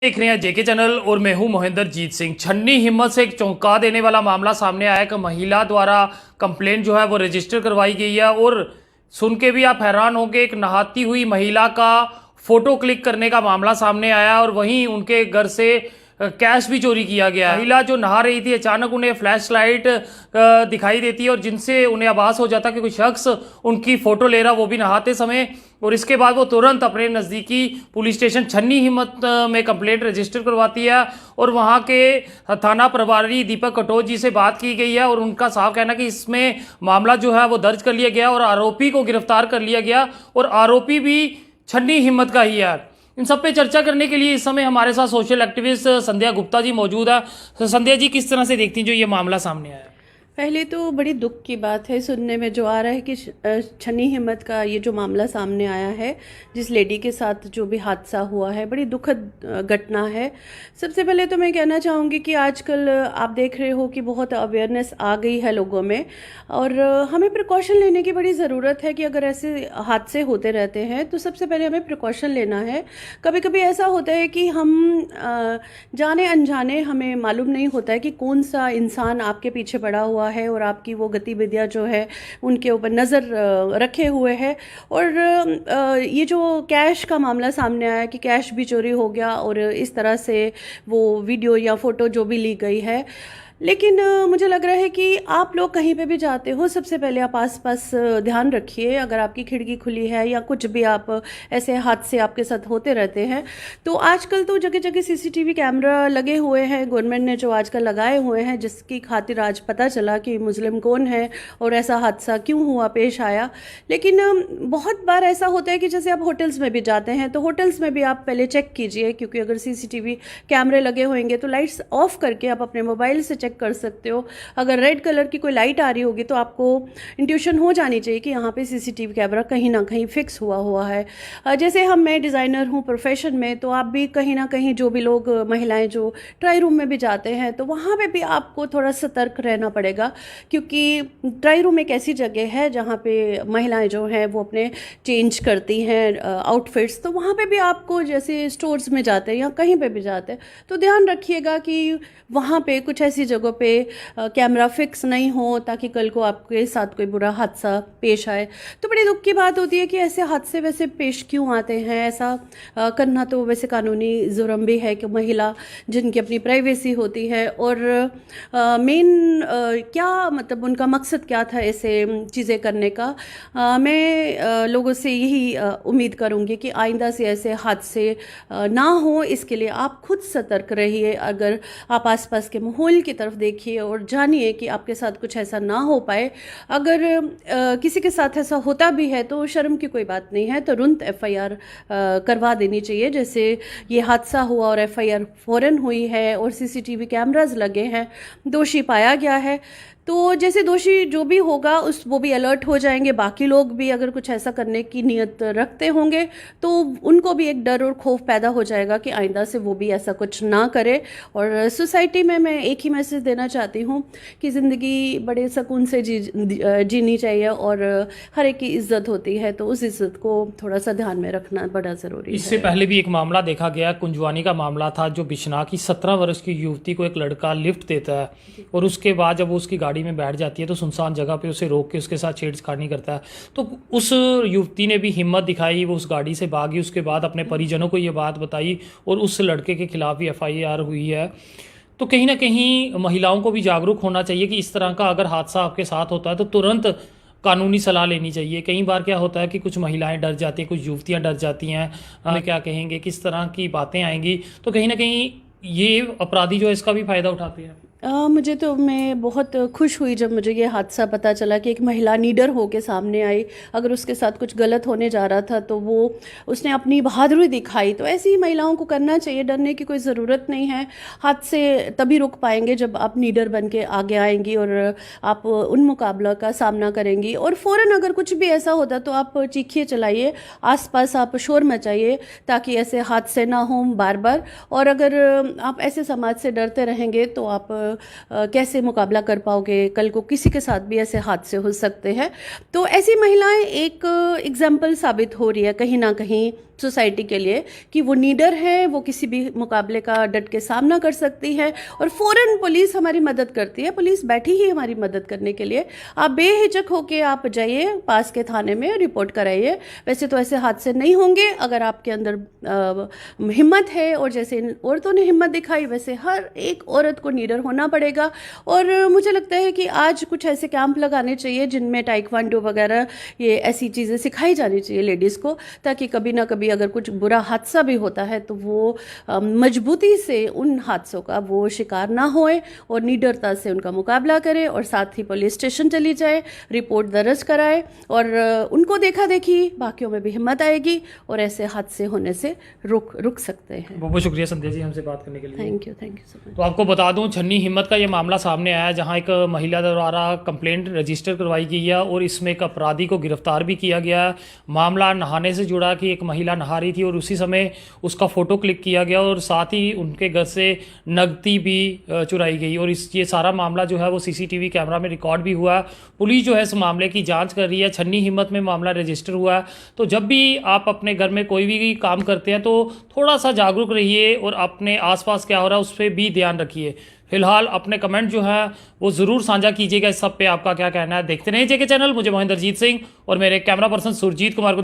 देख रहे हैं जेके चैनल और मैं हूं मोहिंदर जीत सिंह। छन्नी हिम्मत से एक चौंका देने वाला मामला सामने आया कि महिला द्वारा कंप्लेंट जो है वो रजिस्टर करवाई गई है और सुन के भी आप हैरान होंगे, एक नहाती हुई महिला का फोटो क्लिक करने का मामला सामने आया और वहीं उनके घर से कैश भी चोरी किया गया। महिला जो नहा रही थी, अचानक उन्हें फ्लैश लाइट दिखाई देती है और जिनसे उन्हें आभास हो जाता है कि कोई शख्स उनकी फोटो ले रहा, वो भी नहाते समय। और इसके बाद वो तुरंत अपने नज़दीकी पुलिस स्टेशन छन्नी हिम्मत में कंप्लेंट रजिस्टर करवाती है और वहाँ के थाना प्रभारी दीपक कटोच जी से बात की गई है और उनका साफ कहना कि इसमें मामला जो है वो दर्ज कर लिया गया और आरोपी को गिरफ्तार कर लिया गया और आरोपी भी छन्नी हिम्मत का ही है। इन सब पे चर्चा करने के लिए इस समय हमारे साथ सोशल एक्टिविस्ट संध्या गुप्ता जी मौजूद है। तो संध्या जी, किस तरह से देखती हैं जो ये मामला सामने आया? पहले तो बड़ी दुख की बात है सुनने में जो आ रहा है कि छन्नी हिम्मत का ये जो मामला सामने आया है, जिस लेडी के साथ जो भी हादसा हुआ है, बड़ी दुखद घटना है। सबसे पहले तो मैं कहना चाहूँगी कि आजकल आप देख रहे हो कि बहुत अवेयरनेस आ गई है लोगों में और हमें प्रिकॉशन लेने की बड़ी ज़रूरत है कि अगर ऐसे हादसे होते रहते हैं तो सबसे पहले हमें प्रिकॉशन लेना है। कभी कभी ऐसा होता है कि हम जाने अनजाने हमें मालूम नहीं होता है कि कौन सा इंसान आपके पीछे पड़ा हुआ है और आपकी वो गतिविधियां जो है उनके ऊपर नज़र रखे हुए है। और ये जो कैश का मामला सामने आया कि कैश भी चोरी हो गया और इस तरह से वो वीडियो या फोटो जो भी ली गई है, लेकिन मुझे लग रहा है कि आप लोग कहीं पे भी जाते हो, सबसे पहले आप आसपास ध्यान रखिए। अगर आपकी खिड़की खुली है या कुछ भी आप ऐसे हादसे आपके साथ होते रहते हैं तो आजकल तो जगह जगह सीसीटीवी कैमरा लगे हुए हैं, गवर्नमेंट ने जो आजकल लगाए हुए हैं, जिसकी खातिर आज पता चला कि मुस्लिम कौन है और ऐसा हादसा क्यों हुआ, पेश आया। लेकिन बहुत बार ऐसा होता है कि जैसे आप होटल्स में भी जाते हैं तो होटल्स में भी आप पहले चेक कीजिए, क्योंकि अगर सीसीटीवी कैमरे लगे होंगे तो लाइट्स ऑफ करके आप अपने मोबाइल से चेक कर सकते हो। अगर रेड कलर की कोई लाइट आ रही होगी तो आपको इंट्यूशन हो जानी चाहिए कि यहाँ पे सीसीटीवी कैमरा कहीं ना कहीं फिक्स हुआ है। जैसे मैं डिज़ाइनर हूँ प्रोफेशन में, तो आप भी कहीं ना कहीं जो भी लोग महिलाएं जो ट्राई रूम में भी जाते हैं तो वहाँ पे भी आपको थोड़ा सतर्क रहना पड़ेगा, क्योंकि ट्राई रूम एक ऐसी जगह है जहाँ पे महिलाएं जो हैं वो अपने चेंज करती हैं आउटफिट्स। तो वहाँ पे भी आपको, जैसे स्टोर्स में जाते हैं या कहीं पे भी जाते हैं, तो ध्यान रखिएगा कि वहाँ पे कुछ ऐसी जगह पे कैमरा फिक्स नहीं हो ताकि कल को आपके साथ कोई बुरा हादसा पेश आए। तो बड़ी दुख की बात होती है कि ऐसे हादसे वैसे पेश क्यों आते हैं। ऐसा करना तो वैसे कानूनी जुर्म भी है कि महिला जिनकी अपनी प्राइवेसी होती है और मेन क्या मतलब उनका मकसद क्या था ऐसे चीज़ें करने का। मैं लोगों से यही उम्मीद करूँगी कि आइंदा से ऐसे हादसे ना हो, इसके लिए आप खुद सतर्क रहिए। अगर आप आसपास के माहौल की तरफ देखिए और जानिए कि आपके साथ कुछ ऐसा ना हो पाए। अगर किसी के साथ ऐसा होता भी है तो शर्म की कोई बात नहीं है, तुरंत एफआईआर करवा देनी चाहिए। जैसे ये हादसा हुआ और एफआईआर फौरन हुई है और सीसीटीवी कैमरास लगे हैं, दोषी पाया गया है, तो जैसे दोषी जो भी होगा वो भी अलर्ट हो जाएंगे। बाकी लोग भी अगर कुछ ऐसा करने की नियत रखते होंगे तो उनको भी एक डर और खौफ पैदा हो जाएगा कि आइंदा से वो भी ऐसा कुछ ना करे। और सोसाइटी में मैं एक ही मैसेज देना चाहती हूँ कि ज़िंदगी बड़े सुकून से जीनी चाहिए और हर एक की इज्जत होती है, तो उस इज्जत को थोड़ा सा ध्यान में रखना बड़ा ज़रूरी है। इससे पहले भी एक मामला देखा गया, कुंजवानी का मामला था, जो बिश्नाह की 17 वर्ष की युवती को एक लड़का लिफ्ट देता है और उसके बाद जब वो उसकी गाड़ी में बैठ जाती है तो सुनसान जगह पे उसे रोक के उसके साथ छेड़छाड़ करता है। तो उस युवती ने भी हिम्मत दिखाई, वो उस गाड़ी से भागी, उसके बाद अपने परिजनों को ये बात बताई और उस लड़के के खिलाफ भी एफआईआर हुई है। तो कहीं ना कहीं महिलाओं को भी जागरूक होना चाहिए कि इस तरह का अगर हादसा आपके साथ होता है तो तुरंत कानूनी सलाह लेनी चाहिए। कई बार क्या होता है कि कुछ महिलाएं डर जाती हैं, कुछ युवतियां डर जाती हैं, हमें क्या कहेंगे, किस तरह की बातें आएंगी, तो कहीं ना कहीं ये अपराधी जो है इसका भी फ़ायदा उठाते हैं। मुझे तो मैं बहुत खुश हुई जब मुझे ये हादसा पता चला कि एक महिला नीडर होके सामने आई। अगर उसके साथ कुछ गलत होने जा रहा था तो उसने अपनी बहादुरी दिखाई। तो ऐसी ही महिलाओं को करना चाहिए, डरने की कोई ज़रूरत नहीं है। हादसे तभी रुक पाएंगे जब आप नीडर बन के आगे आएंगी और आप उन मुकाबला का सामना करेंगी। और फ़ौरन अगर कुछ भी ऐसा होता तो आप चीखिए चलाइए, आसपास आप शोर मचाइए ताकि ऐसे हादसे ना हों बार बार। और अगर आप ऐसे समाज से डरते रहेंगे तो आप कैसे मुकाबला कर पाओगे, कल को किसी के साथ भी ऐसे हादसे हो सकते हैं। तो ऐसी महिलाएं एक एग्जाम्पल साबित हो रही है कहीं ना कहीं सोसाइटी के लिए कि वो नीडर है, वो किसी भी मुकाबले का डट के सामना कर सकती है और फ़ौरन पुलिस हमारी मदद करती है। पुलिस बैठी ही हमारी मदद करने के लिए। आप बेहिचक होके आप जाइए पास के थाने में, रिपोर्ट कराइए। वैसे तो ऐसे हादसे नहीं होंगे अगर आपके अंदर हिम्मत है, और जैसे इन औरतों ने हिम्मत दिखाई वैसे हर एक औरत को नीडर होना पड़ेगा। और मुझे लगता है कि आज कुछ ऐसे कैंप लगाने चाहिए जिनमें टाइक्वांडो वगैरह ये ऐसी चीज़ें सिखाई जानी चाहिए लेडीज़ को, ताकि कभी ना कभी अगर कुछ बुरा हादसा भी होता है तो वो मजबूती से उन हादसों का वो शिकार ना होए और निडरता से उनका मुकाबला करे, और साथ ही पुलिस स्टेशन चली जाए, रिपोर्ट दर्ज कराए, और उनको देखा देखी बाकियों में भी हिम्मत आएगी और ऐसे हादसे होने से रुक सकते हैं। बहुत बहुत शुक्रिया संध्या जी हमसे बात करने के लिए। Thank you so much. तो आपको बता दूं, छन्नी हिम्मत का ये मामला सामने आया जहां एक महिला द्वारा कंप्लेंट रजिस्टर करवाई गई है और इसमें एक अपराधी को गिरफ्तार भी किया गया है। मामला नहाने से जुड़ा कि एक महिला नहा रही थी और उसी समय उसका फोटो क्लिक किया गया और साथ ही उनके घर से नकदी भी चुराई गई, और ये सारा मामला जो है वो सीसीटीवी कैमरा में रिकॉर्ड भी हुआ है। पुलिस जो है इस मामले की जांच कर रही है। छन्नी हिम्मत में मामला रजिस्टर हुआ है। तो जब भी आप अपने घर में कोई भी काम करते हैं तो थोड़ा सा जागरूक रहिए और अपने आसपास क्या हो रहा है उस पर भी ध्यान रखिए। फिलहाल अपने कमेंट जो है वो ज़रूर साझा कीजिएगा। इस सब पे आपका क्या कहना है। देखते रहिए जेके चैनल। मुझे महेंद्रजीत सिंह और मेरे कैमरा पर्सन सुरजीत कुमार को